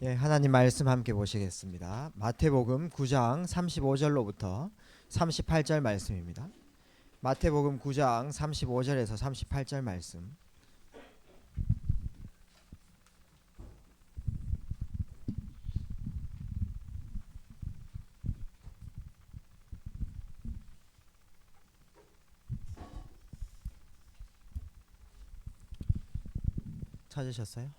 예, 하나님 말씀 함께 보시겠습니다. 마태복음 9장 35절로부터 38절 말씀입니다. 마태복음 9장 35절에서 38절 말씀. 찾으셨어요?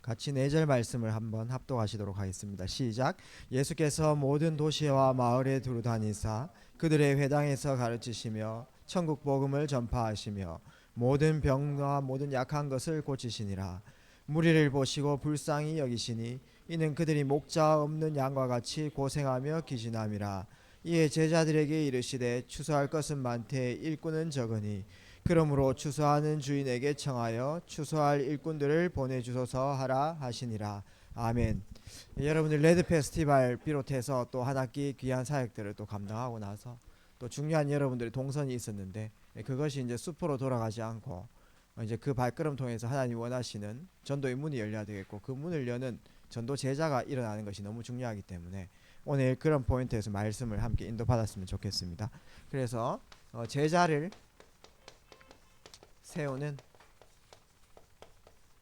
같이 4절 말씀을 한번 합독하시도록 하겠습니다. 시작. 예수께서 모든 도시와 마을에 두루 다니사 그들의 회당에서 가르치시며 천국 복음을 전파하시며 모든 병과 모든 약한 것을 고치시니라. 무리를 보시고 불쌍히 여기시니 이는 그들이 목자 없는 양과 같이 고생하며 기진함이라. 이에 제자들에게 이르시되 추수할 것은 많되 일꾼은 적으니 그러므로 추수하는 주인에게 청하여 추수할 일꾼들을 보내주소서 하라 하시니라. 아멘. 여러분들 레드 페스티벌 비롯해서 또 한 학기 귀한 사역들을 또 감당하고 나서 또 중요한 여러분들의 동선이 있었는데 그것이 이제 숲으로 돌아가지 않고 이제 그 발걸음 통해서 하나님 원하시는 전도의 문이 열려야 되겠고, 그 문을 여는 전도 제자가 일어나는 것이 너무 중요하기 때문에 오늘 그런 포인트에서 말씀을 함께 인도받았으면 좋겠습니다. 그래서 제자를 세우는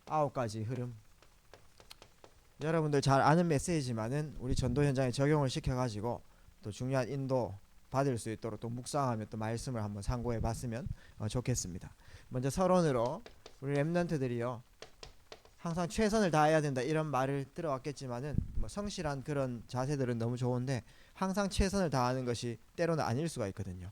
9가지 흐름, 여러분들 잘 아는 메시지만은 우리 전도 현장에 적용을 시켜가지고 또 중요한 인도 받을 수 있도록 또 묵상하며 또 말씀을 한번 상고해 봤으면 좋겠습니다. 먼저 서론으로 우리 렘넌트들이요, 항상 최선을 다해야 된다 이런 말을 들어왔겠지만은 뭐 성실한 그런 자세들은 너무 좋은데 항상 최선을 다하는 것이 때로는 아닐 수가 있거든요.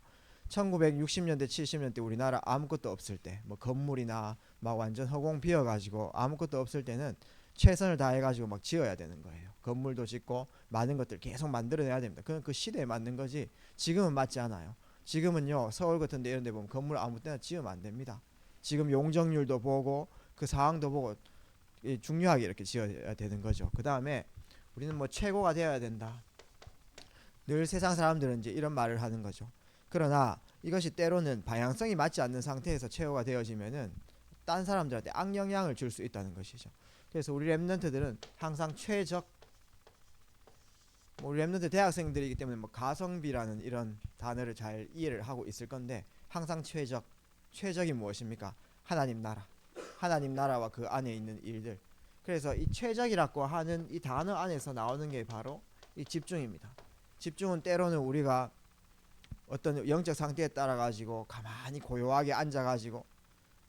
1960년대 70년대 우리나라 아무것도 없을 때, 뭐 건물이나 막 완전 허공 비어가지고 아무것도 없을 때는 최선을 다해가지고 막 지어야 되는 거예요. 건물도 짓고 많은 것들 계속 만들어내야 됩니다. 그건 그 시대에 맞는 거지 지금은 맞지 않아요. 지금은요, 서울 같은 데 이런 데 보면 건물 아무 때나 지으면 안 됩니다. 지금 용적률도 보고 그 상황도 보고 중요하게 이렇게 지어야 되는 거죠. 그 다음에 우리는 뭐 최고가 되어야 된다, 늘 세상 사람들은 이제 이런 말을 하는 거죠. 그러나 이것이 때로는 방향성이 맞지 않는 상태에서 최고가 되어지면은 딴 사람들한테 악영향을 줄 수 있다는 것이죠. 그래서 우리 랩런트들은 항상 최적, 뭐 우리 랩런트 대학생들이기 때문에 뭐 가성비라는 이런 단어를 잘 이해를 하고 있을 건데, 항상 최적, 최적이 무엇입니까? 하나님 나라, 하나님 나라와 그 안에 있는 일들. 그래서 이 최적이라고 하는 이 단어 안에서 나오는 게 바로 이 집중입니다. 집중은 때로는 우리가 어떤 영적 상태에 따라 가지고 가만히 고요하게 앉아 가지고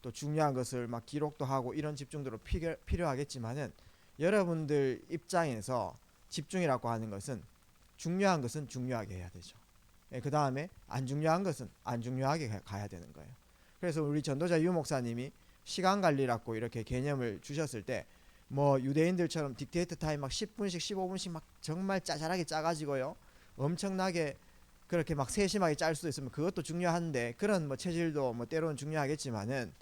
또 중요한 것을 막 기록도 하고 이런 집중도로 필요하겠지만은, 여러분들 입장에서 집중이라고 하는 것은 중요한 것은 중요하게 해야 되죠. 그 다음에 안 중요한 것은 안 중요하게 가야 되는 거예요. 그래서 우리 전도자 유 목사님이 시간 관리라고 이렇게 개념을 주셨을 때, 뭐 유대인들처럼 딕테이트 타임 막 10분씩 15분씩 막 정말 짜잘하게 짜가지고요, 엄청나게 그렇게 막 세심하게 짤 수도 있으면 그것도 중요한데, 그런 뭐 체질도 뭐 때로는 중요하겠지만은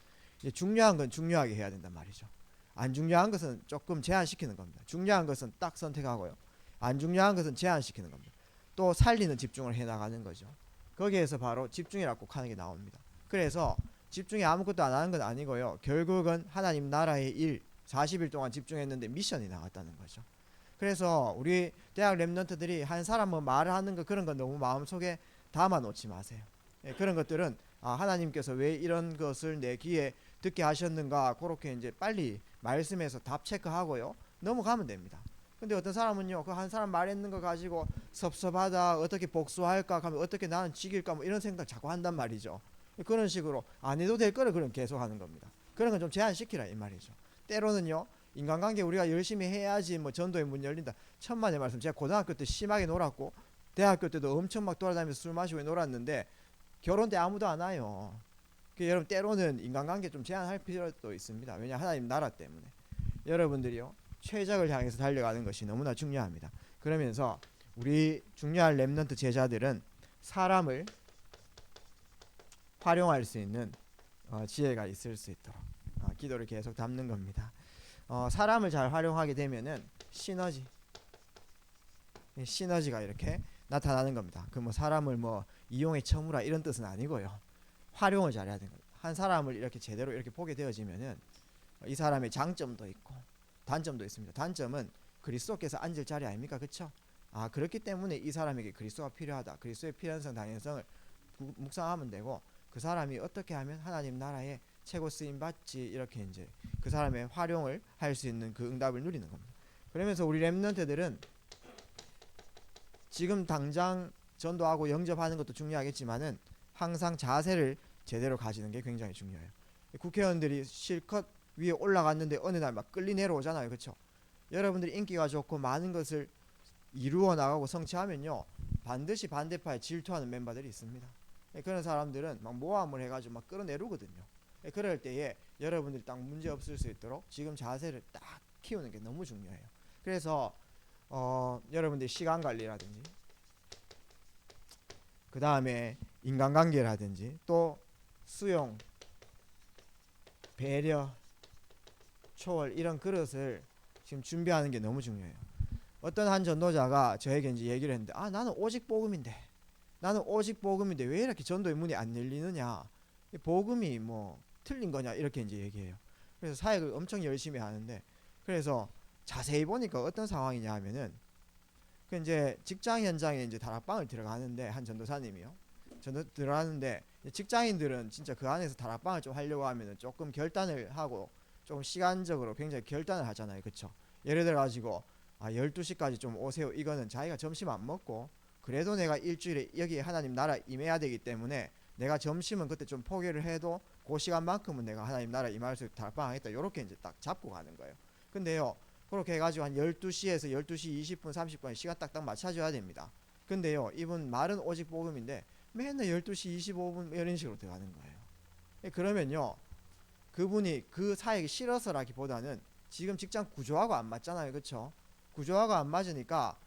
중요한 건 중요하게 해야 된단 말이죠. 안 중요한 것은 조금 제한시키는 겁니다. 중요한 것은 딱 선택하고요, 안 중요한 것은 제한시키는 겁니다. 또 살리는 집중을 해나가는 거죠. 거기에서 바로 집중이라고 하는 게 나옵니다. 그래서 집중이 아무것도 안 하는 건 아니고요, 결국은 하나님 나라의 일 40일 동안 집중했는데 미션이 나왔다는 거죠. 그래서 우리 대학 랩런트들이 한 사람 뭐 말을 하는 거 그런 거 너무 마음속에 담아 놓지 마세요. 그런 것들은 하나님께서 왜 이런 것을 내 귀에 듣게 하셨는가, 그렇게 이제 빨리 말씀에서 답 체크하고요, 넘어가면 됩니다. 근데 어떤 사람은요, 그 한 사람 말했는 거 가지고 섭섭하다, 어떻게 복수할까 하면 어떻게 나는 지길까 뭐 이런 생각 자꾸 한단 말이죠. 그런 식으로 안 해도 될 거를 그럼 계속 하는 겁니다. 그런 건 좀 제한시키라 이 말이죠. 때로는요, 인간관계 우리가 열심히 해야지 뭐 전도의 문 열린다, 천만의 말씀. 제가 고등학교 때 심하게 놀았고 대학교 때도 엄청 막 돌아다니면서 술 마시고 놀았는데 결혼 때 아무도 안 와요. 여러분 때로는 인간관계 좀 제한할 필요도 있습니다. 왜냐, 하나님 나라 때문에. 여러분들이요, 최적을 향해서 달려가는 것이 너무나 중요합니다. 그러면서 우리 중요한 렘넌트 제자들은 사람을 활용할 수 있는 지혜가 있을 수 있도록 기도를 계속 담는 겁니다. 사람을 잘 활용하게 되면은 시너지가 이렇게 나타나는 겁니다. 그 뭐 사람을 뭐 이용해 처무라 이런 뜻은 아니고요, 활용을 잘해야 되는 겁니다. 한 사람을 이렇게 제대로 이렇게 보게 되어지면은 이 사람의 장점도 있고 단점도 있습니다. 단점은 그리스도께서 앉을 자리 아닙니까? 그렇죠? 그렇기 때문에 이 사람에게 그리스도가 필요하다. 그리스도의 필연성 당연성을 묵상하면 되고, 그 사람이 어떻게 하면 하나님 나라의 최고 쓰임 받지, 이렇게 이제 그 사람의 활용을 할 수 있는 그 응답을 누리는 겁니다. 그러면서 우리 렘넌트들은 지금 당장 전도하고 영접하는 것도 중요하겠지만은 항상 자세를 제대로 가지는 게 굉장히 중요해요. 국회의원들이 실컷 위에 올라갔는데 어느 날 막 끌리 내려오잖아요. 그렇죠? 여러분들이 인기가 좋고 많은 것을 이루어 나가고 성취하면요, 반드시 반대파에 질투하는 멤버들이 있습니다. 그런 사람들은 막 모함을 해가지고 막 끌어내리거든요. 그럴 때에 여러분들이 딱 문제 없을 수 있도록 지금 자세를 딱 키우는 게 너무 중요해요. 그래서 여러분들이 시간 관리라든지, 그 다음에 인간관계라든지, 또 수용, 배려, 초월, 이런 그릇을 지금 준비하는 게 너무 중요해요. 어떤 한 전도자가 저에게 이제 얘기를 했는데, 나는 오직 복음인데 왜 이렇게 전도의 문이 안 열리느냐, 복음이 뭐 틀린 거냐, 이렇게 이제 얘기해요. 그래서 사역을 엄청 열심히 하는데, 그래서 자세히 보니까 어떤 상황이냐 하면은, 그 이제 직장 현장에 이제 다락방을 들어가는데, 한 전도사님이요, 들어가는데, 직장인들은 진짜 그 안에서 다락방을 좀 하려고 하면은 조금 결단을 하고 조금 시간적으로 굉장히 결단을 하잖아요. 그쵸? 예를 들어 가지고 12시까지 좀 오세요, 이거는 자기가 점심 안 먹고 그래도 내가 일주일에 여기 하나님 나라 임해야 되기 때문에 내가 점심은 그때 좀 포기를 해도 그 시간만큼은 내가 하나님 나라 임할 수 있도록 다락방 하겠다, 요렇게 이제 딱 잡고 가는 거예요. 근데요, 그렇게 해가지고 한 12시에서 12시 20분 30분 시간 딱딱 맞춰줘야 됩니다. 근데요, 이분 말은 오직 복음인데 맨날 12시 25분 이런 식으로 들어가는 거예요. 그러면요, 그분이 그 사역이 싫어서라기보다는 지금 직장 구조하고 안 맞잖아요. 그쵸? 구조하고 안 맞으니까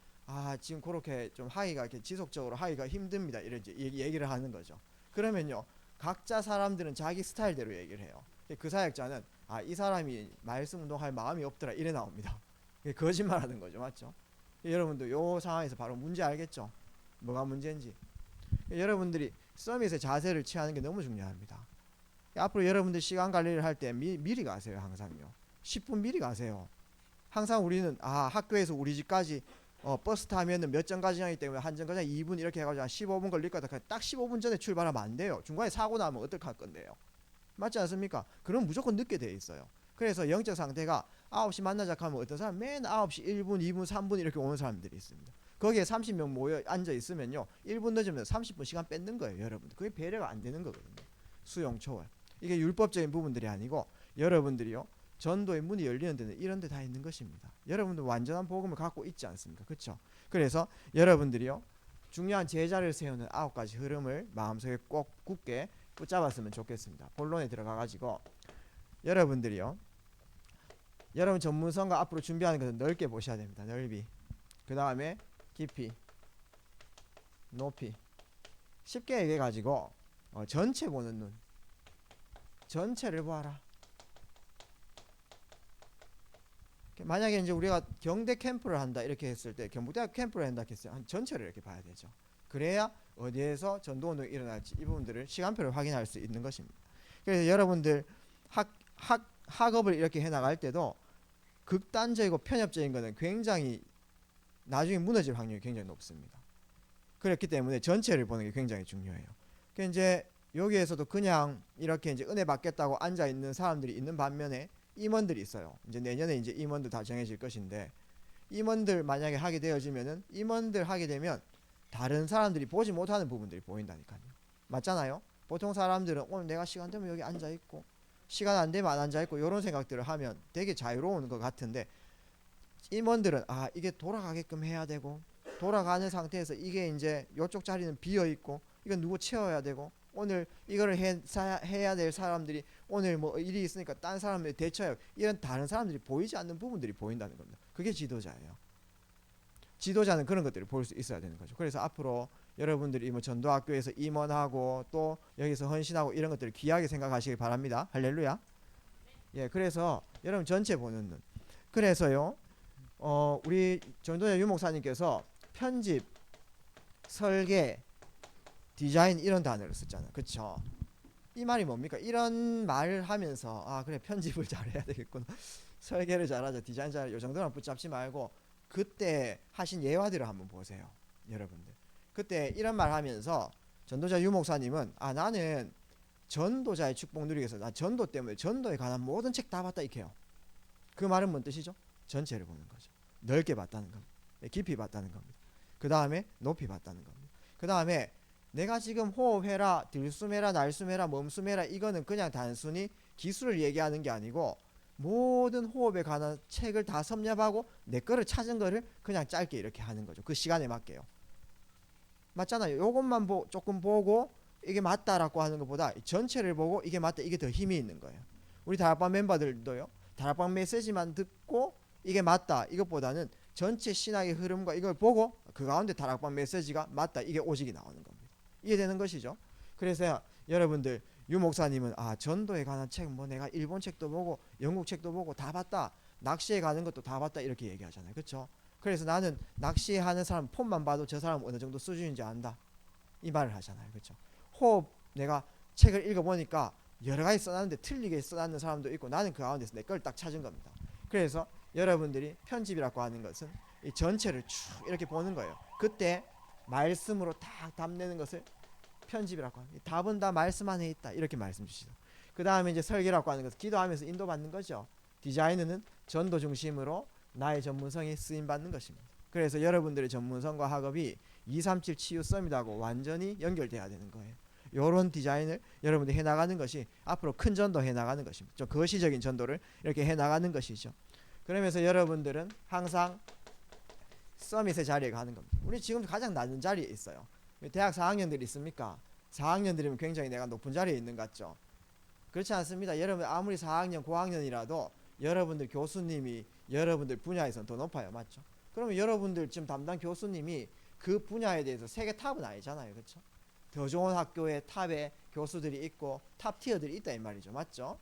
지금 그렇게 좀 하기가, 이렇게 지속적으로 하기가 힘듭니다, 이런 얘기를 하는 거죠. 그러면요, 각자 사람들은 자기 스타일대로 얘기를 해요. 그 사역자는 이 사람이 말씀 운동할 마음이 없더라, 이래 나옵니다. 거짓말하는 거죠. 맞죠? 여러분도 요 상황에서 바로 문제 알겠죠? 뭐가 문제인지. 여러분들이 서밋의 자세를 취하는 게 너무 중요합니다. 앞으로 여러분들 시간 관리를 할 때 미리 가세요. 항상요. 10분 미리 가세요. 항상 우리는 학교에서 우리 집까지 버스 타면은 몇 정거장이기 때문에 한 정거장 2분 이렇게 해가지고 한 15분 걸릴 거다. 딱 15분 전에 출발하면 안 돼요. 중간에 사고 나면 어떡할 건데요? 맞지 않습니까? 그럼 무조건 늦게 돼 있어요. 그래서 영적 상태가 9시 만나자 하면 어떤 사람 맨 9시 1분, 2분, 3분 이렇게 오는 사람들이 있습니다. 거기에 30명 모여 앉아 있으면요, 1분 늦으면 30분 시간 뺏는 거예요. 여러분들 그게 배려가 안 되는 거거든요. 수용 초월, 이게 율법적인 부분들이 아니고 여러분들이요, 전도의 문이 열리는 데는 이런 데 다 있는 것입니다. 여러분들 완전한 복음을 갖고 있지 않습니까? 그렇죠? 그래서 여러분들이요, 중요한 제자를 세우는 9가지 흐름을 마음속에 꼭 굳게 붙잡았으면 좋겠습니다. 본론에 들어가 가지고 여러분들이요, 여러분 전문성과 앞으로 준비하는 것은 넓게 보셔야 됩니다. 넓이, 그 다음에 깊이, 높이. 쉽게 얘기해 가지고 전체 보는 눈, 전체를 보아라. 만약에 이제 우리가 경대 캠프를 한다 이렇게 했을 때, 경북대학 캠프를 한다 했을 때 한 전체를 이렇게 봐야 되죠. 그래야 어디에서 전도운동이 일어날지 이 부분들을 시간표를 확인할 수 있는 것입니다. 그래서 여러분들 학업을 이렇게 해나갈 때도 극단적이고 편협적인 것은 굉장히 나중에 무너질 확률이 굉장히 높습니다. 그렇기 때문에 전체를 보는 게 굉장히 중요해요. 그러니까 이제 여기에서도 그냥 이렇게 이제 은혜 받겠다고 앉아 있는 사람들이 있는 반면에 임원들이 있어요. 이제 내년에 이제 임원도 다 정해질 것인데, 임원들 만약에 하게 되어지면은, 임원들 하게 되면 다른 사람들이 보지 못하는 부분들이 보인다니까요. 맞잖아요? 보통 사람들은 오늘 내가 시간 되면 여기 앉아 있고 시간 안 되면 안 앉아 있고 이런 생각들을 하면 되게 자유로운 것 같은데, 임원들은 이게 돌아가게끔 해야 되고, 돌아가는 상태에서 이게 이제 이쪽 자리는 비어 있고 이건 누구 채워야 되고, 오늘 이거를 해야 될 사람들이 오늘 뭐 일이 있으니까 딴 사람들이 대처해요. 이런 다른 사람들이 보이지 않는 부분들이 보인다는 겁니다. 그게 지도자예요. 지도자는 그런 것들을 볼 수 있어야 되는 거죠. 그래서 앞으로 여러분들이 뭐 전도학교에서 임원하고 또 여기서 헌신하고 이런 것들을 귀하게 생각하시기 바랍니다. 할렐루야. 예, 그래서 여러분 전체 보는 눈. 그래서요, 우리 전도자 유목사님께서 편집, 설계, 디자인 이런 단어를 썼잖아요. 그쵸? 이 말이 뭡니까? 이런 말을 하면서 그래 편집을 잘해야 되겠구나, 설계를 잘하자, 디자인 잘하자, 요 정도만 붙잡지 말고 그때 하신 예화들을 한번 보세요, 여러분들. 그때 이런 말 하면서 전도자 유 목사님은 나는 전도자의 축복 누리기 위해서 나 전도 때문에 전도에 관한 모든 책 다 봤다 이렇게요. 그 말은 뭔 뜻이죠? 전체를 보는 거죠. 넓게 봤다는 겁니다. 깊이 봤다는 겁니다. 그 다음에 높이 봤다는 겁니다. 그 다음에 내가 지금 호흡해라, 들숨해라, 날숨해라, 멈숨해라, 이거는 그냥 단순히 기술을 얘기하는 게 아니고 모든 호흡에 관한 책을 다 섭렵하고 내 거를 찾은 거를 그냥 짧게 이렇게 하는 거죠. 그 시간에 맞게요. 맞잖아요. 요것만 조금 보고 이게 맞다라고 하는 것보다 전체를 보고 이게 맞다, 이게 더 힘이 있는 거예요. 우리 다락방 멤버들도요, 다락방 메시지만 듣고 이게 맞다 이것보다는 전체 신학의 흐름과 이걸 보고 그 가운데 다락방 메시지가 맞다, 이게 오직이 나오는 겁니다. 이해되는 것이죠. 그래서 여러분들, 유 목사님은 전도에 관한 책 뭐 내가 일본 책도 보고 영국 책도 보고 다 봤다, 낚시에 가는 것도 다 봤다 이렇게 얘기하잖아요. 그렇죠? 그래서 나는 낚시하는 사람 폰만 봐도 저 사람 어느 정도 수준인지 안다, 이 말을 하잖아요. 그렇죠? 호흡, 내가 책을 읽어보니까 여러 가지 써놨는데 틀리게 써놨는 사람도 있고 나는 그 가운데서 내 걸 딱 찾은 겁니다. 그래서 여러분들이 편집이라고 하는 것은 이 전체를 쭉 이렇게 보는 거예요. 그때 말씀으로 딱 답내는 것을 편집이라고 합니다. 답은 다 말씀 안에 있다, 이렇게 말씀 주시죠. 그 다음에 이제 설계라고 하는 것은 기도하면서 인도받는 거죠. 디자인은 전도 중심으로 나의 전문성이 쓰임받는 것입니다. 그래서 여러분들의 전문성과 학업이 237 치유 썸밋하고 완전히 연결돼야 되는 거예요. 요런 디자인을 여러분들이 해나가는 것이 앞으로 큰 전도 해나가는 것입니다. 좀 거시적인 전도를 이렇게 해나가는 것이죠. 그러면서 여러분들은 항상 서밋의 자리에 가는 겁니다. 우리 지금 가장 낮은 자리에 있어요. 대학 4학년들이 있습니까? 4학년들이면 굉장히 내가 높은 자리에 있는 것 같죠. 그렇지 않습니다. 여러분 아무리 4학년, 고학년이라도 여러분들 교수님이 여러분들 분야에서는 더 높아요. 맞죠? 그러면 여러분들 지금 담당 교수님이 그 분야에 대해서 세계 탑은 아니잖아요. 그렇죠? 더 좋은 학교에 탑에 교수들이 있고 탑 티어들이 있다 이 말이죠. 맞죠?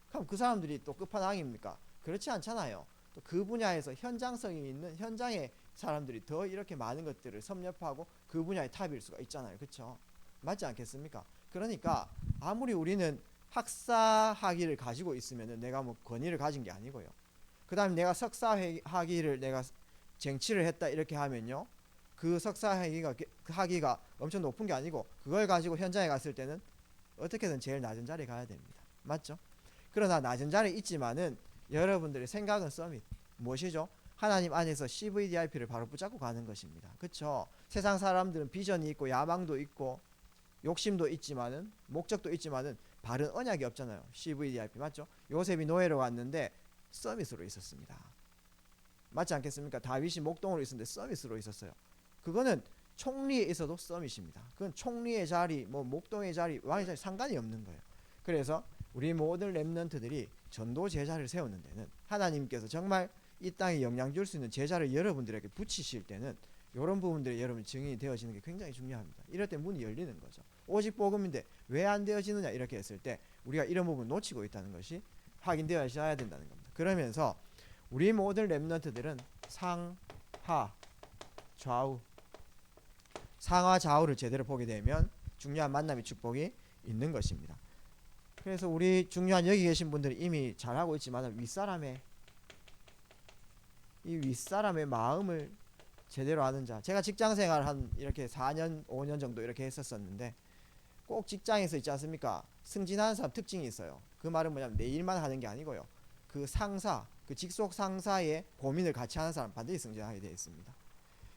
그럼 그 사람들이 또 끝판왕입니까? 그렇지 않잖아요. 또 그 분야에서 현장성이 있는 현장의 사람들이 더 이렇게 많은 것들을 섭렵하고 그 분야의 탑일 수가 있잖아요. 그렇죠? 맞지 않겠습니까? 그러니까 아무리 우리는 학사 학위를 가지고 있으면 내가 뭐 권위를 가진 게 아니고요. 그 다음에 내가 석사 학위를 내가 쟁취를 했다 이렇게 하면요, 그 석사 학위가 엄청 높은 게 아니고 그걸 가지고 현장에 갔을 때는 어떻게든 제일 낮은 자리에 가야 됩니다. 맞죠? 그러나 낮은 자리에 있지만은 여러분들의 생각은 서밋, 무엇이죠? 하나님 안에서 CVDIP를 바로 붙잡고 가는 것입니다. 그렇죠? 세상 사람들은 비전이 있고 야망도 있고 욕심도 있지만은 목적도 있지만은 바른 언약이 없잖아요. CVDIP 맞죠? 요셉이 노예로 갔는데 서밋으로 있었습니다. 맞지 않겠습니까? 다윗이 목동으로 있었는데 서밋으로 있었어요. 그거는 총리에 있어도 서밋입니다. 그건 총리의 자리, 뭐 목동의 자리, 왕의 자리 상관이 없는 거예요. 그래서 우리 모든 렘넌트들이 전도 제자를 세우는 데는 하나님께서 정말 이 땅에 영향 줄 수 있는 제자를 여러분들에게 붙이실 때는 이런 부분들이 여러분 증인이 되어지는 게 굉장히 중요합니다. 이럴 때 문이 열리는 거죠. 오직 복음인데 왜 안 되어지느냐 이렇게 했을 때 우리가 이런 부분 놓치고 있다는 것이 확인되어야 된다는 겁니다. 그러면서 우리 모든 렘넌트들은 상하 좌우, 상하 좌우를 제대로 보게 되면 중요한 만남의 축복이 있는 것입니다. 그래서 우리 중요한 여기 계신 분들이 이미 잘하고 있지만 윗사람의 이 윗사람의 마음을 제대로 아는 자, 제가 직장생활 한 이렇게 4년 5년 정도 이렇게 했었었는데 꼭 직장에서 있지 않습니까? 승진하는 사람 특징이 있어요. 그 말은 뭐냐면 내 일만 하는 게 아니고요, 그 상사, 그 직속 상사의 고민을 같이 하는 사람 반드시 승진하게 되어 있습니다.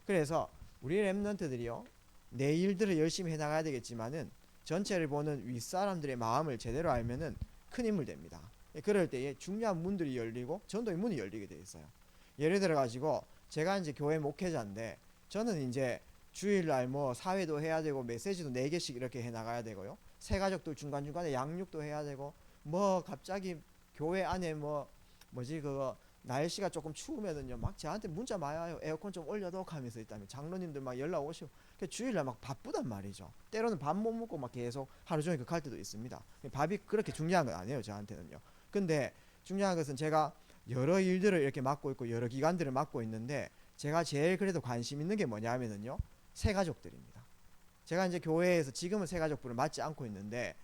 그래서 우리 랩런트들이요, 내 일들을 열심히 해나가야 되겠지만은 전체를 보는 윗사람들의 마음을 제대로 알면은 큰 인물 됩니다. 그럴 때에 중요한 문들이 열리고 전도의 문이 열리게 되어 있어요. 예를 들어 가지고 제가 이제 교회 목회자인데 저는 이제 주일날 뭐 사회도 해야 되고 메시지도 4개씩 이렇게 해 나가야 되고요, 새가족들 중간중간에 양육도 해야 되고, 뭐 갑자기 교회 안에 뭐지 그거 날씨가 조금 추우면은요 막 저한테 문자 많이 와요. 에어컨 좀 올려도 하면서 있다면 장로님들 막 연락 오시고, 주일날 막 바쁘단 말이죠. 때로는 밥 못 먹고 막 계속 하루 종일 갈 때도 있습니다. 밥이 그렇게 중요한 건 아니에요 저한테는요. 근데 중요한 것은 제가 여러 일들을 이렇게 맡고 있고 여러 기관들을 맡고 있는데 제가 제일 그래도 관심 있는 게 뭐냐면은요, 새가족들입니다. 제가 이제 교회에서 지금은 새가족부를 맡지 않고 있는데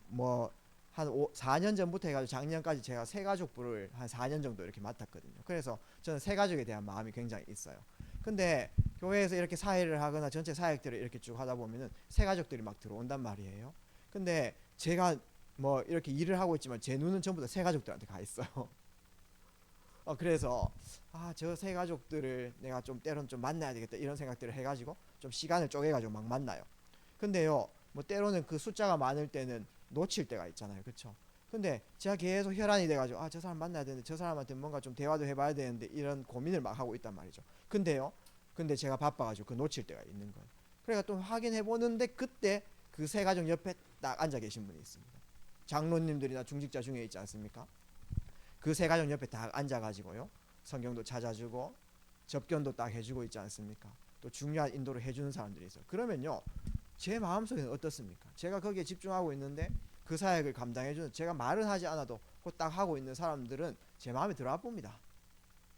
뭐 한 4년 전부터 해가지고 작년까지 제가 새가족부를 한 4년 정도 이렇게 맡았거든요. 그래서 저는 새가족에 대한 마음이 굉장히 있어요. 근데 교회에서 이렇게 사회를 하거나 전체 사역들을 이렇게 쭉 하다 보면은 새가족들이 막 들어온단 말이에요. 근데 제가 뭐 이렇게 일을 하고 있지만 제 눈은 전부 다 새가족들한테 가 있어요. 그래서 저 새가족들을 내가 좀 때로는 좀 만나야 되겠다 이런 생각들을 해가지고 좀 시간을 쪼개가지고 막 만나요. 근데요, 뭐 때로는 그 숫자가 많을 때는 놓칠 때가 있잖아요, 그렇죠? 근데 제가 계속 혈안이 돼가지고 저 사람 만나야 되는데 저 사람한테 뭔가 좀 대화도 해봐야 되는데 이런 고민을 막 하고 있단 말이죠. 근데 제가 바빠가지고 그 놓칠 때가 있는 거예요. 그러니까 또 확인해 보는데 그때 그 세 가족 옆에 딱 앉아 계신 분이 있습니다. 장로님들이나 중직자 중에 있지 않습니까? 그 세 가족 옆에 딱 앉아가지고요, 성경도 찾아주고 접견도 딱 해주고 있지 않습니까? 또 중요한 인도를 해주는 사람들이 있어요. 그러면요, 제 마음속에는 어떻습니까? 제가 거기에 집중하고 있는데 그 사역을 감당해주는, 제가 말은 하지 않아도 그 딱 하고 있는 사람들은 제 마음에 들어와 봅니다.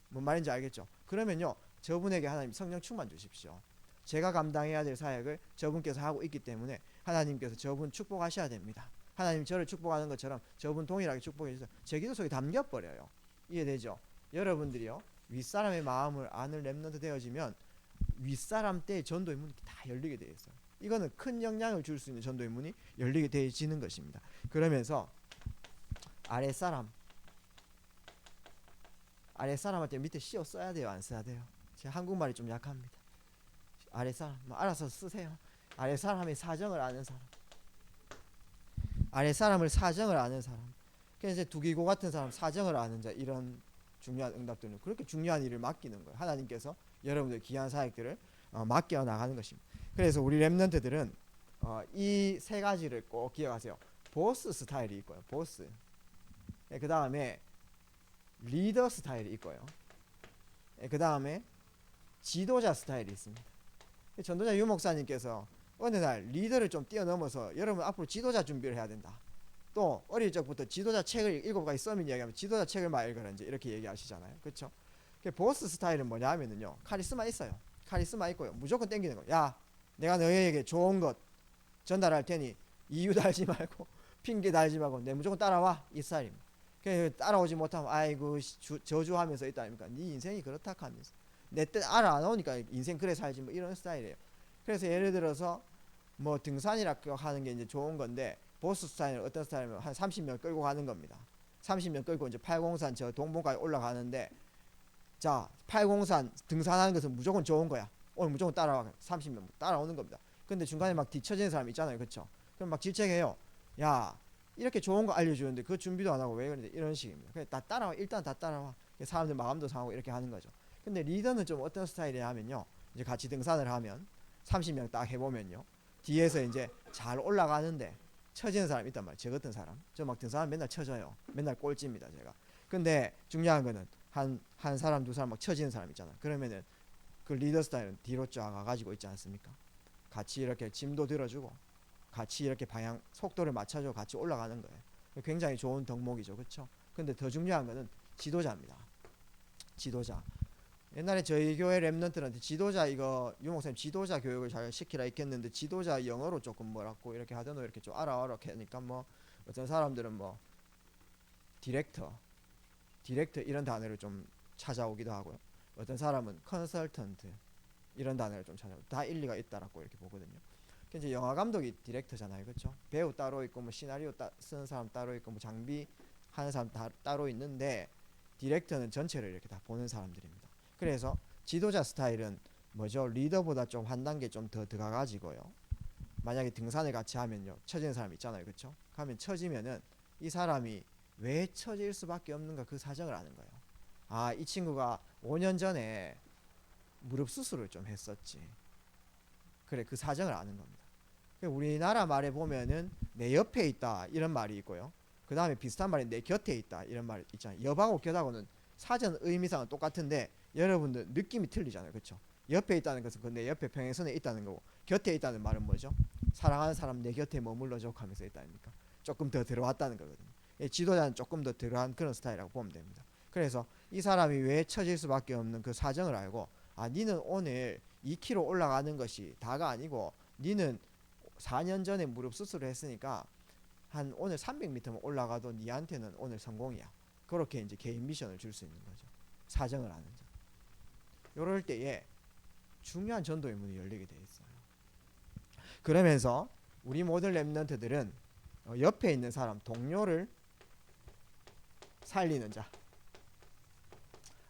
뭔 말인지 알겠죠? 그러면요, 저분에게 하나님 성령 충만 주십시오. 제가 감당해야 될 사역을 저분께서 하고 있기 때문에 하나님께서 저분 축복하셔야 됩니다. 하나님 저를 축복하는 것처럼 저분 동일하게 축복해 주세요. 제 기도 속에 담겨버려요. 이해되죠? 여러분들이요, 윗사람의 마음을 아는 렘넌트 되어지면 윗사람 때 전도의 문이 다 열리게 되어 있어요. 이거는 큰 영향을 줄 수 있는 전도의 문이 열리게 되어지는 것입니다. 그러면서 아랫사람한테 밑에 씌어 써야 돼요, 안 써야 돼요? 제 한국말이 좀 약합니다. 아랫사람 뭐 알아서 쓰세요. 아랫사람의 사정을 아는 사람, 아랫사람을 사정을 아는 사람, 그래서 이제 두기고 같은 사람, 사정을 아는 자, 이런 중요한 응답들은 그렇게 중요한 일을 맡기는 거예요. 하나님께서 여러분들 귀한 사역들을 맡겨 나가는 것입니다. 그래서 우리 렘넌트들은 이 세 가지를 꼭 기억하세요. 보스 스타일이 있고요, 보스. 그 다음에 리더 스타일이 있고요, 그 다음에 지도자 스타일이 있습니다. 전도자 유 목사님께서 어느 날 리더를 좀 뛰어넘어서 여러분 앞으로 지도자 준비를 해야 된다. 또 어릴 적부터 지도자 책을 7가지 서민 이야기하면 지도자 책을 막 읽어라 이렇게 얘기하시잖아요, 그렇죠? 보스 스타일은 뭐냐 하면은요, 카리스마 있어요. 카리스마 있고요, 무조건 땡기는 거예요. 야, 내가 너희에게 좋은 것 전달할 테니 이유 달지 말고 핑계 달지 말고 내 무조건 따라와, 이 스타일입니다. 따라오지 못하면 아이고 저주하면서 있다 아닙니까? 네 인생이 그렇다 하면서 내 뜻 알아 안 오니까 인생 그래 살지 뭐 이런 스타일이에요. 그래서 예를 들어서 뭐 등산이라고 하는 게 이제 좋은 건데, 보스 스타일은 어떤 스타일이면 한 30명 끌고 가는 겁니다. 30명 끌고 이제 팔공산 저 동봉까지 올라가는데, 자, 팔공산 등산하는 것은 무조건 좋은 거야. 오늘 무조건 따라와. 30명 따라오는 겁니다. 근데 중간에 막 뒤처지는 사람 있잖아요, 그렇죠? 그럼 막 질책해요. 야, 이렇게 좋은 거 알려주는데 그 준비도 안 하고 왜 그러는데, 이런 식입니다. 그냥 다 따라와, 일단 다 따라와. 사람들 마음도 상하고 이렇게 하는 거죠. 근데 리더는 좀 어떤 스타일이냐 하면요, 이제 같이 등산을 하면 30명 딱 해보면요, 뒤에서 이제 잘 올라가는데 처지는 사람이 있단 말이에요. 저 같은 사람, 저 막 등산하면 맨날 처져요. 맨날 꼴찌입니다, 제가. 근데 중요한 거는 한 사람 두 사람 막 처지는 사람 있잖아. 그러면은 그 리더 스타일은 뒤로 쫙 가가지고 있지 않습니까? 같이 이렇게 짐도 들어주고 같이 이렇게 방향 속도를 맞춰줘 같이 올라가는 거예요. 굉장히 좋은 덕목이죠, 그렇죠? 근데 더 중요한 거는 지도자입니다. 지도자. 옛날에 저희 교회 랩런트한테 지도자, 이거 유 목사님 지도자 교육을 잘 시키라 했겠는데, 지도자 영어로 조금 뭐라고 이렇게 하더노 이렇게 좀 알아와라 하니까, 뭐 어떤 사람들은 뭐 디렉터 이런 단어를 좀 찾아오기도 하고요. 어떤 사람은 컨설턴트 이런 단어를 좀 찾아오고, 다 일리가 있다라고 이렇게 보거든요. 이제 영화 감독이 디렉터잖아요, 그렇죠? 배우 따로 있고 뭐 시나리오 쓰는 사람 따로 있고 뭐 장비 하는 사람 따로 있는데, 디렉터는 전체를 이렇게 다 보는 사람들입니다. 그래서 지도자 스타일은 뭐죠? 리더보다 좀 한 단계 좀 더 들어가가지고요, 만약에 등산을 같이 하면요, 처지는 사람 있잖아요, 그렇죠? 가면 처지면은 이 사람이 왜 처질 수밖에 없는가, 그 사정을 아는 거예요. 이 친구가 5년 전에 무릎 수술을 좀 했었지. 그래, 그 사정을 아는 겁니다. 우리나라 말에 보면은 내 옆에 있다 이런 말이 있고요, 그 다음에 비슷한 말이 내 곁에 있다 이런 말 있잖아요. 옆하고 곁하고는 사전 의미상은 똑같은데 여러분들 느낌이 틀리잖아요, 그렇죠? 옆에 있다는 것은 그 내 옆에 평행선에 있다는 거고, 곁에 있다는 말은 뭐죠? 사랑하는 사람 내 곁에 머물러줘 하면서 있다니까 조금 더 들어왔다는 거거든요. 지도자는 조금 더 들어간 그런 스타일이라고 보면 됩니다. 그래서 이 사람이 왜 처질 수밖에 없는 그 사정을 알고, 니는 오늘 2km 올라가는 것이 다가 아니고 니는 4년 전에 무릎 수술을 했으니까 한 오늘 300m만 올라가도 니한테는 오늘 성공이야. 그렇게 이제 개인 미션을 줄 수 있는 거죠. 사정을 아는 자. 요럴 때에 중요한 전도의 문이 열리게 돼 있어요. 그러면서 우리 모든 렘넌트들은 옆에 있는 사람, 동료를 살리는 자.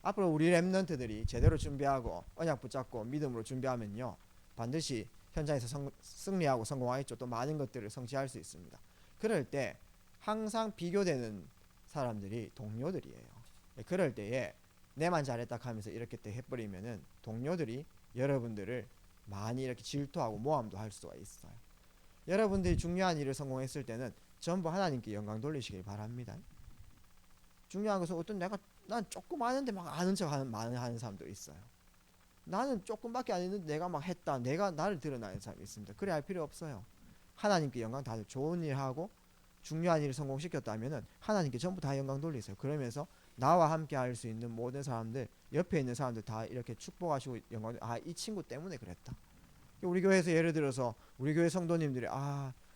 앞으로 우리 렘넌트들이 제대로 준비하고 언약 붙잡고 믿음으로 준비하면요, 반드시 현장에서 승리하고 성공하겠죠. 또 많은 것들을 성취할 수 있습니다. 그럴 때 항상 비교되는 사람들이 동료들이에요. 그럴 때에 내만 잘했다 하면서 이렇게 때 해버리면은 동료들이 여러분들을 많이 이렇게 질투하고 모함도 할 수가 있어요. 여러분들이 중요한 일을 성공했을 때는 전부 하나님께 영광 돌리시길 바랍니다. 중요한 것은 어떤 난 조금 아는데 막 아는 척 하는 사람도 있어요. 나는 조금밖에 안 했는데 내가 막 했다, 내가 나를 드러나는 사람이 있습니다. 그래 할 필요 없어요. 하나님께 영광 다들 좋은 일 하고 중요한 일을 성공시켰다면은 하나님께 전부 다 영광 돌리세요. 그러면서 나와 함께 할 수 있는 모든 사람들, 옆에 있는 사람들 다 이렇게 축복하시고 영광, 이 친구 때문에 그랬다. 우리 교회에서 예를 들어서 우리 교회 성도님들이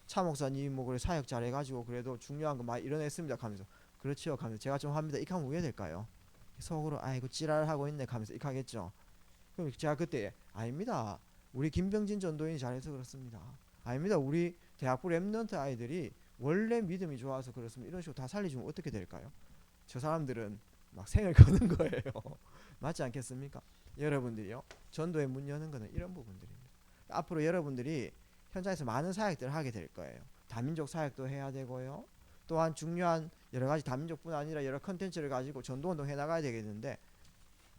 차 목사님 뭐 그래 사역 잘해가지고 그래도 중요한 거 많이 이뤄냈습니다 하면서, 그렇죠 하면서 제가 좀 합니다 이렇게 하면 왜 될까요? 속으로 아이고 지랄하고 있네 하면서 이렇게 하겠죠. 그럼 제가 그때 아닙니다, 우리 김병진 전도인이 잘해서 그렇습니다, 아닙니다, 우리 대학부 랩넌트 아이들이 원래 믿음이 좋아서 그렇습니다, 이런 식으로 다 살려주면 어떻게 될까요? 저 사람들은 막 생을 거는 거예요. 맞지 않겠습니까? 여러분들이요, 전도의 문 여는 거는 이런 부분들입니다. 앞으로 여러분들이 현장에서 많은 사역들을 하게 될 거예요. 다민족 사역도 해야 되고요, 또한 중요한 여러 가지 다민족뿐 아니라 여러 컨텐츠를 가지고 전도운동 해나가야 되겠는데,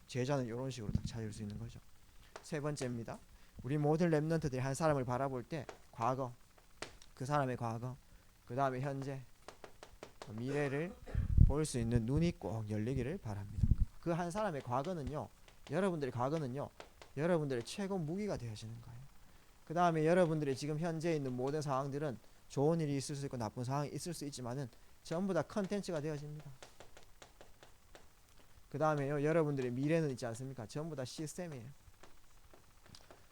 제자는 이런 식으로 딱 찾을 수 있는 거죠. 세 번째입니다. 우리 모든 랩넌트들이 한 사람을 바라볼 때 과거, 그 사람의 과거, 그 다음에 현재, 미래를 볼 수 있는 눈이 꼭 열리기를 바랍니다. 그 한 사람의 과거는요, 여러분들의 과거는요, 여러분들의 최고 무기가 되어지는 거예요. 그 다음에 여러분들의 지금 현재 있는 모든 상황들은 좋은 일이 있을 수 있고 나쁜 상황이 있을 수 있지만은 전부 다 컨텐츠가 되어집니다. 그 다음에요, 여러분들의 미래는 있지 않습니까? 전부 다 시스템이에요.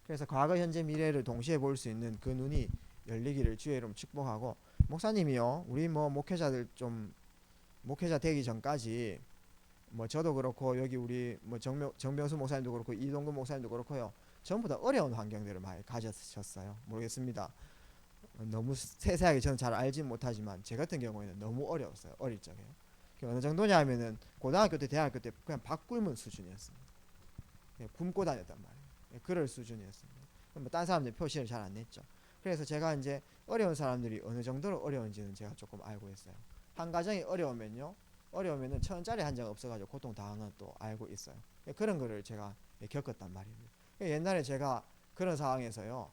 그래서 과거, 현재, 미래를 동시에 볼 수 있는 그 눈이 열리기를 주의 이름 축복하고, 목사님이요, 우리 목회자들 좀 목회자 되기 전까지 저도 그렇고 여기 우리 정병수 목사님도 그렇고 이동근 목사님도 그렇고요, 전부 다 어려운 환경들을 많이 가졌었어요. 모르겠습니다. 너무 세세하게 저는 잘 알진 못하지만 제 같은 경우에는 너무 어려웠어요. 어릴 적에. 어느 정도냐 하면은 고등학교 때 대학교 때 그냥 밥 굶은 수준이었습니다. 굶고 다녔단 말이에요. 그럴 수준이었습니다. 딴 사람들 표시를 잘 안 냈죠. 그래서 제가 이제 어려운 사람들이 어느 정도로 어려운지는 제가 조금 알고 있어요. 한 가정이 어려우면은 1,000원짜리 한 장 없어가지고 고통 당하는 또 알고 있어요. 그런 거를 제가 겪었단 말입니다. 옛날에 제가 그런 상황에서요,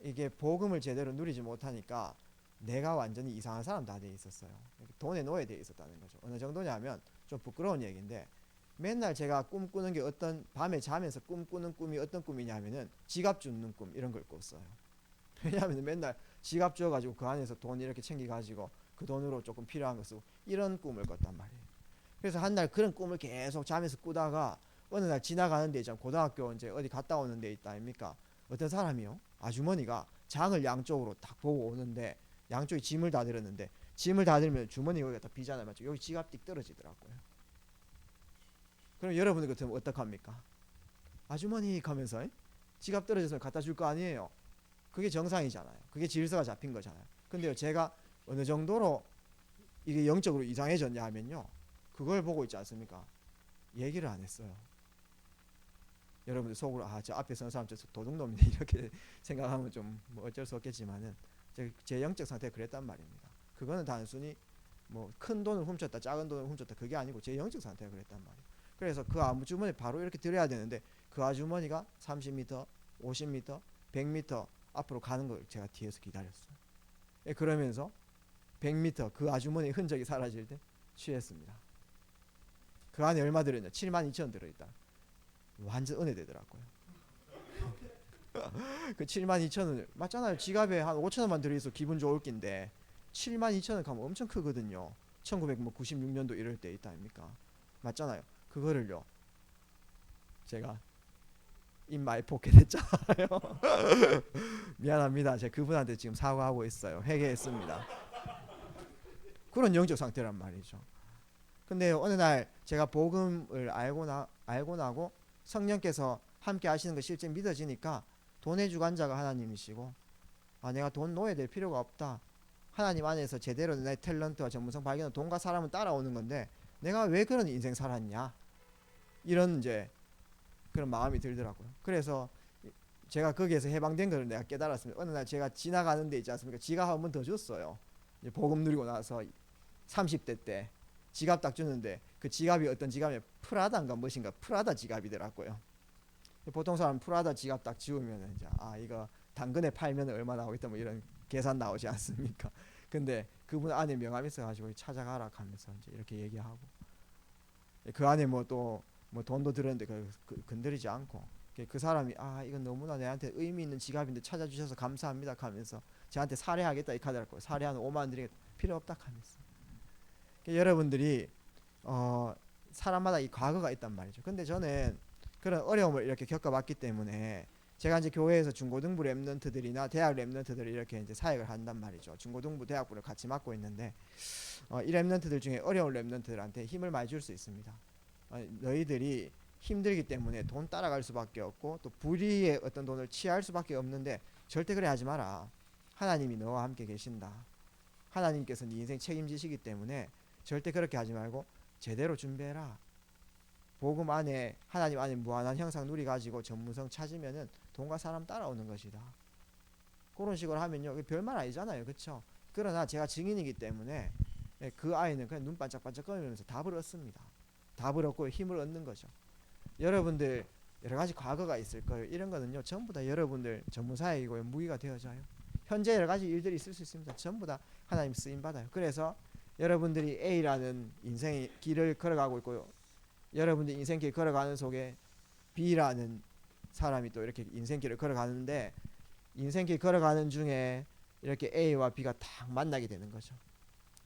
이게 복음을 제대로 누리지 못하니까 내가 완전히 이상한 사람 다 돼 있었어요. 돈에 노예 돼 있었다는 거죠. 어느 정도냐면 좀 부끄러운 얘기인데, 맨날 제가 꿈꾸는 게 밤에 자면서 꿈꾸는 꿈이 어떤 꿈이냐면은 지갑 줍는 꿈, 이런 걸 꿨어요. 왜냐하면 맨날 지갑 줘가지고 그 안에서 돈 이렇게 챙겨가지고 그 돈으로 조금 필요한 거 쓰고 이런 꿈을 꿨단 말이에요. 그래서 한 날 그런 꿈을 계속 자면서 꾸다가 어느 날 지나가는 데 있잖아요. 고등학교 이제 어디 갔다 오는 데 있다 아닙니까? 어떤 사람이요, 아주머니가 장을 양쪽으로 딱 보고 오는데 양쪽에 짐을 다 들었는데, 짐을 다 들면 주머니 여기다 비잖아요. 맞죠? 여기 지갑 띡 떨어지더라고요. 그럼 여러분들 같으면 어떡합니까? 아주머니 하면서 지갑 떨어져서 갖다 줄 거 아니에요. 그게 정상이잖아요. 그게 질서가 잡힌 거잖아요. 근데요, 제가 어느 정도로 이게 영적으로 이상해졌냐 하면요, 그걸 보고 있지 않습니까? 얘기를 안 했어요. 여러분들 속으로 저 앞에 서는 사람 저 도둑놈이네 이렇게 생각하면 좀 어쩔 수 없겠지만은 제 영적 상태가 그랬단 말입니다. 그거는 단순히 큰 돈을 훔쳤다 작은 돈을 훔쳤다 그게 아니고 제 영적 상태가 그랬단 말이에요. 그래서 그 아주머니 바로 이렇게 들어야 되는데, 그 아주머니가 30m, 50m, 100m 앞으로 가는 걸 제가 뒤에서 기다렸어요. 그러면서 100m 그 아주머니의 흔적이 사라질 때 취했습니다. 그 안에 얼마 들어있냐? 72,000원 들어있다. 완전 은혜되더라고요. 그 72,000원을 맞잖아요. 지갑에 한 5,000원만 들어있어 기분 좋을 낀데 72,000원 가면 엄청 크거든요. 1996년도 이럴 때 있다 아닙니까? 맞잖아요. 그거를요, 제가 인마이 포켓했잖아요. 미안합니다. 제가 그분한테 지금 사과하고 있어요. 회개했습니다. 그런 영적 상태란 말이죠. 근데 어느 날 제가 복음을 알고 나고 성령께서 함께 하시는 거 실제 믿어지니까 돈의 주관자가 하나님이시고, 아, 내가 돈 놓아야 될 필요가 없다. 하나님 안에서 제대로 내 탤런트와 전문성 발견은 돈과 사람은 따라오는 건데 내가 왜 그런 인생 살았냐, 이런 이제 그런 마음이 들더라고요. 그래서 제가 거기에서 해방된 걸 내가 깨달았습니다. 어느 날 제가 지나가는 데 있지 않습니까? 지갑 한 번 더 줬어요. 이제 복음 누리고 나서 30대 때 지갑 딱 주는데 그 지갑이 어떤 지갑이냐, 프라다인가 무엇인가, 프라다 지갑이더라고요. 보통 사람 프라다 지갑 딱 지우면 이제 아, 이거 당근에 팔면 얼마 나오겠다 뭐 이런 계산 나오지 않습니까? 근데 그분 안에 명함이 있어가지고 찾아가라 하면서 이제 이렇게 얘기하고, 그 안에 뭐 또 뭐 돈도 들었는데 건드리지 않고, 그 사람이 아, 이건 너무나 내한테 의미 있는 지갑인데 찾아주셔서 감사합니다 하면서 저한테 사례하겠다 이 카드라고, 사례하는 5만 원 드리겠다, 필요 없다 하면서. 여러분들이 사람마다 이 과거가 있단 말이죠. 근데 저는 그런 어려움을 이렇게 겪어봤기 때문에 제가 이제 교회에서 중고등부 랩런트들이나 대학 랩런트들을 이렇게 이제 사역을 한단 말이죠. 중고등부 대학부를 같이 맡고 있는데 이 랩런트들 중에 어려운 랩런트들한테 힘을 많이 줄 수 있습니다. 너희들이 힘들기 때문에 돈 따라갈 수밖에 없고 또 불의의 어떤 돈을 취할 수밖에 없는데 절대 그래 하지 마라. 하나님이 너와 함께 계신다. 하나님께서 네 인생 책임지시기 때문에 절대 그렇게 하지 말고 제대로 준비해라. 복음 안에, 하나님 안에 무한한 형상 누리 가지고 전문성 찾으면은 돈과 사람 따라오는 것이다. 그런 식으로 하면요, 별말 아니잖아요, 그렇죠? 그러나 제가 증인이기 때문에 그 아이는 그냥 눈 반짝반짝 거리면서 답을 얻습니다. 답을 얻고 힘을 얻는 거죠. 여러분들 여러 가지 과거가 있을 거예요. 이런 거는요, 전부 다 여러분들 전문사역이고 무기가 되어져요. 현재 여러 가지 일들이 있을 수 있습니다. 전부 다 하나님 쓰임 받아요. 그래서 여러분들이 A라는 인생의 길을 걸어가고 있고요, 여러분들 인생길 걸어가는 속에 B라는 사람이 또 이렇게 인생길을 걸어가는데, 인생길 걸어가는 중에 이렇게 A와 B가 딱 만나게 되는 거죠.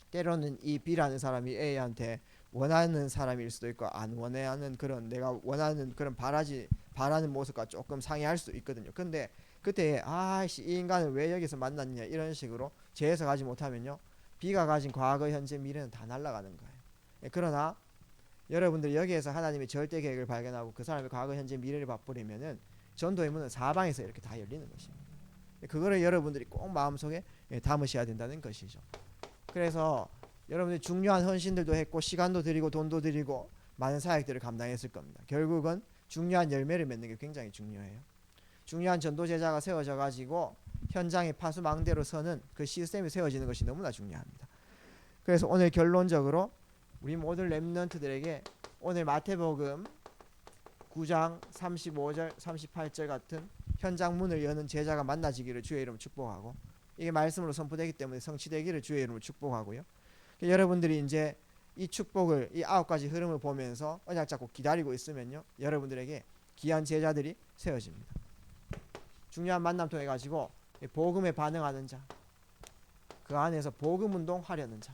때로는 이 B라는 사람이 A한테 원하는 사람일 수도 있고 안 원하는, 그런 내가 원하는 그런 바라는 모습과 조금 상이할 수도 있거든요. 근데 그때 아씨, 이 인간은 왜 여기서 만났냐, 이런 식으로 재해석하지 못하면요, B가 가진 과거, 현재, 미래는 다 날아가는 거예요. 그러나 여러분들 여기에서 하나님의 절대 계획을 발견하고 그 사람의 과거, 현재, 미래를 맛보려면은 전도의 문은 사방에서 이렇게 다 열리는 것입니다. 그거를 여러분들이 꼭 마음속에 담으셔야 된다는 것이죠. 그래서 여러분들이 중요한 헌신들도 했고 시간도 드리고 돈도 드리고 많은 사역들을 감당했을 겁니다. 결국은 중요한 열매를 맺는 게 굉장히 중요해요. 중요한 전도 제자가 세워져 가지고 현장에 파수망대로 서는 그 시스템이 세워지는 것이 너무나 중요합니다. 그래서 오늘 결론적으로 우리 모든 렘넌트들에게 오늘 마태복음 9장 35절 38절 같은 현장 문을 여는 제자가 만나지기를 주의 이름으로 축복하고, 이게 말씀으로 선포되기 때문에 성취되기를 주의 이름으로 축복하고요. 여러분들이 이제 이 축복을, 이 9가지 흐름을 보면서 언약 잡고 기다리고 있으면요, 여러분들에게 귀한 제자들이 세워집니다. 중요한 만남 통해 가지고 복음에 반응하는 자, 그 안에서 복음 운동하려는 자.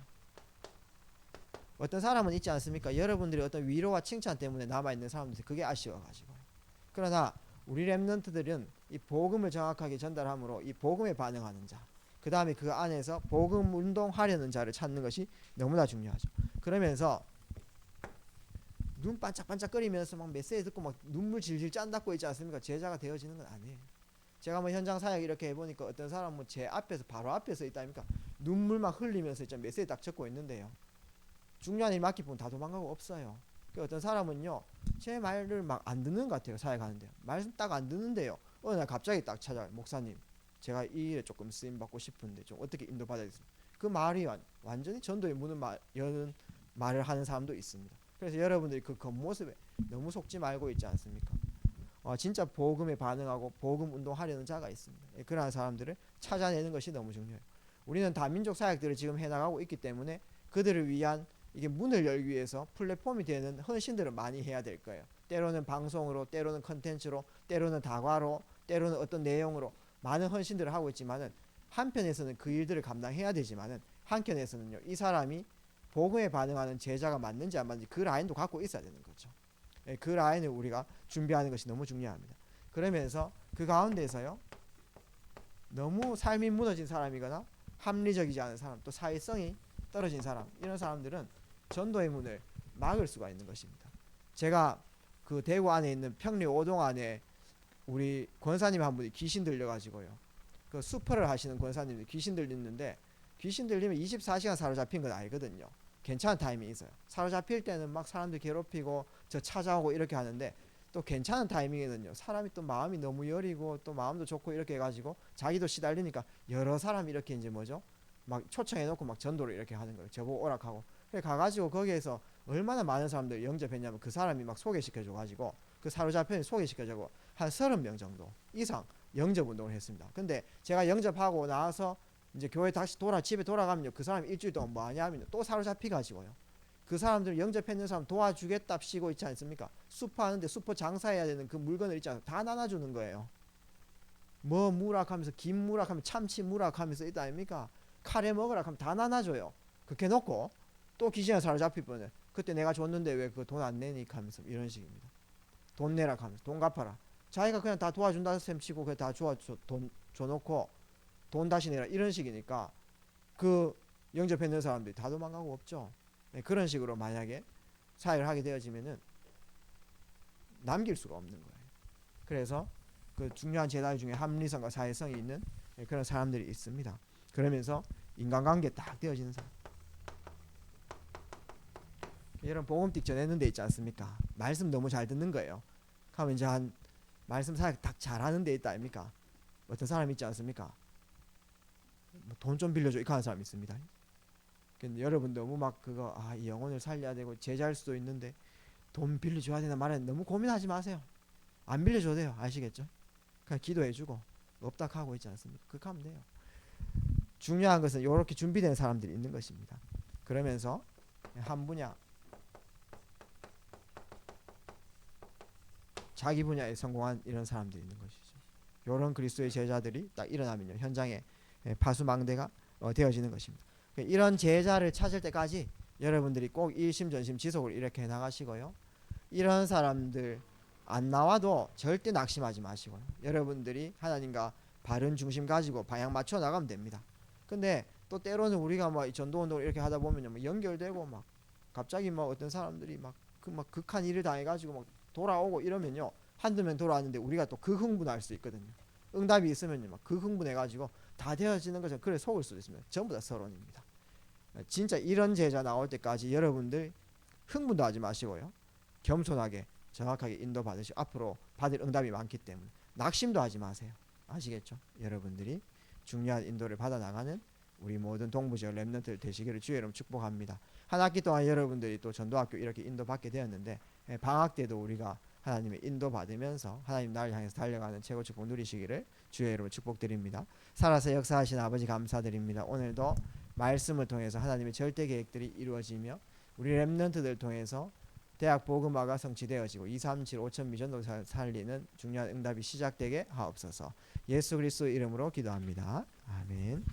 어떤 사람은 있지 않습니까? 여러분들이 어떤 위로와 칭찬 때문에 남아있는 사람들, 그게 아쉬워가지고. 그러나 우리 렘넌트들은 이 복음을 정확하게 전달함으로 이 복음에 반응하는 자, 그 다음에 그 안에서 복음 운동하려는 자를 찾는 것이 너무나 중요하죠. 그러면서 눈 반짝반짝거리면서 막 메시지 듣고 막 눈물 질질 짠닦고 있지 않습니까? 제자가 되어지는 건 아니에요. 제가 뭐 현장 사역 이렇게 해보니까 어떤 사람은 제 앞에서, 바로 앞에서 있다니까 눈물 막 흘리면서 있잖아요, 메시지 딱 적고 있는데요, 중요한 일 맡기면 다 도망가고 없어요. 어떤 사람은요, 제 말을 막 안 듣는 것 같아요. 사역하는데 말씀 딱 안 듣는데요, 어느 날 갑자기 딱 찾아와요. 목사님, 제가 이 일에 조금 쓰임 받고 싶은데 좀 어떻게 인도받아야겠습니까? 그 말이 완전히 전도의 문을 여는 말을 하는 사람도 있습니다. 그래서 여러분들이 그 겉모습에 너무 속지 말고 있지 않습니까? 진짜 복음에 반응하고 복음 운동하려는 자가 있습니다. 그러한 사람들을 찾아내는 것이 너무 중요해요. 우리는 다민족 사역들을 지금 해나가고 있기 때문에 그들을 위한 이게 문을 열기 위해서 플랫폼이 되는 헌신들을 많이 해야 될 거예요. 때로는 방송으로, 때로는 컨텐츠로, 때로는 다과로, 때로는 어떤 내용으로 많은 헌신들을 하고 있지만은, 한편에서는 그 일들을 감당해야 되지만은 한편에서는요, 이 사람이 복음에 반응하는 제자가 맞는지 안 맞는지 그 라인도 갖고 있어야 되는 거죠. 그 라인을 우리가 준비하는 것이 너무 중요합니다. 그러면서 그 가운데서요, 너무 삶이 무너진 사람이거나 합리적이지 않은 사람, 또 사회성이 떨어진 사람, 이런 사람들은 전도의 문을 막을 수가 있는 것입니다. 제가 그 대구 안에 있는 평리 5동 안에 우리 권사님 한 분이 귀신 들려가지고요. 그 수퍼를 하시는 권사님이 귀신 들리는데, 귀신 들리면 24시간 사로잡힌 건 아니거든요. 괜찮은 타이밍이 있어요. 사로잡힐 때는 막 사람들 괴롭히고 저 찾아오고 이렇게 하는데, 또 괜찮은 타이밍에는요, 사람이 또 마음이 너무 여리고 또 마음도 좋고 이렇게 해가지고 자기도 시달리니까 여러 사람 이렇게 이제 뭐죠, 막 초청해놓고 막 전도를 이렇게 하는 거예요. 저보고 오락하고. 그래 가가지고 거기에서 얼마나 많은 사람들 영접했냐면, 그 사람이 막 소개시켜줘가지고, 그 사로잡힌 소개시켜주고 한 30명 정도 이상 영접 운동을 했습니다. 근데 제가 영접하고 나와서 이제 교회 다시 집에 돌아가면요, 그 사람이 일주일 동안 뭐 하냐면 또 사로잡히가지고요, 그 사람들 영접했는 사람 도와주겠답시고 있지 않습니까? 수퍼 하는데 수퍼 장사해야 되는 그 물건을 있잖아요, 다 나눠주는 거예요. 뭐 무락하면서 김 무락하면 참치 무락하면서 있다 아닙니까? 카레 먹으라 하면 다 나눠줘요. 그렇게 놓고 또 귀신에 사로잡힐 뻔해. 그때 내가 줬는데 왜 그 돈 안 내니 하면서 이런 식입니다. 돈 내라 하면서 돈 갚아라. 자기가 그냥 다 도와준다 셈 치고 그냥 다 돈 줘놓고 돈 다시 내라 이런 식이니까 그 영접했는 사람들이 다 도망가고 없죠. 네, 그런 식으로 만약에 사회를 하게 되어지면은 남길 수가 없는 거예요. 그래서 그 중요한 제자 중에 합리성과 사회성이 있는 그런 사람들이 있습니다. 그러면서 인간관계 딱 되어지는 사람. 여러분 복음틱 전했는 데 있지 않습니까? 말씀 너무 잘 듣는 거예요. 그러면 이제 한 말씀 사역 딱 잘하는 데 있다 아닙니까? 어떤 사람 있지 않습니까? 돈 좀 빌려줘 이렇게 하는 사람 있습니다. 근데 여러분 너무 막 그거 이 영혼을 살려야 되고 제자일 수도 있는데 돈 빌려줘야 되나 말이야 너무 고민하지 마세요. 안 빌려줘도 돼요. 아시겠죠? 그냥 기도해주고 없다 하고 있지 않습니까? 그렇게 하면 돼요. 중요한 것은 이렇게 준비된 사람들이 있는 것입니다. 그러면서 한 분야 자기 분야에 성공한 이런 사람들이 있는 것이죠. 이런 그리스도의 제자들이 딱 일어나면요, 현장에 파수망대가 되어지는 것입니다. 이런 제자를 찾을 때까지 여러분들이 꼭 일심전심 지속을 이렇게 해나가시고요, 이런 사람들 안 나와도 절대 낙심하지 마시고요, 여러분들이 하나님과 바른 중심 가지고 방향 맞춰 나가면 됩니다. 근데 또 때로는 우리가 뭐 전도운동을 이렇게 하다 보면 뭐 연결되고 막 갑자기 뭐 어떤 사람들이 막 극한 일을 당해가지고 막 돌아오고 이러면요, 한두 명 돌아왔는데 우리가 또 그 흥분할 수 있거든요. 응답이 있으면요 막 그 흥분해가지고 다 되어지는 것은 그래 속을 수도 있습니다. 전부 다 서론입니다. 진짜 이런 제자 나올 때까지 여러분들 흥분도 하지 마시고요, 겸손하게 정확하게 인도 받으시고 앞으로 받을 응답이 많기 때문에 낙심도 하지 마세요. 아시겠죠? 여러분들이 중요한 인도를 받아 나가는 우리 모든 동부지역 렘넌트들 되시기를 주의 이름 축복합니다. 한 학기 동안 여러분들이 또 전도학교 이렇게 인도받게 되었는데, 방학 때도 우리가 하나님의 인도 받으면서 하나님 나를 향해서 달려가는 최고 축복 누리시기를 주의 이름으로 축복드립니다. 살아서 역사하신 아버지 감사드립니다. 오늘도 말씀을 통해서 하나님의 절대 계획들이 이루어지며 우리 렘넌트들 통해서 대학 복음화가 성취되어지고 237 5천 미전도 살리는 중요한 응답이 시작되게 하옵소서. 예수 그리스도 이름으로 기도합니다. 아멘.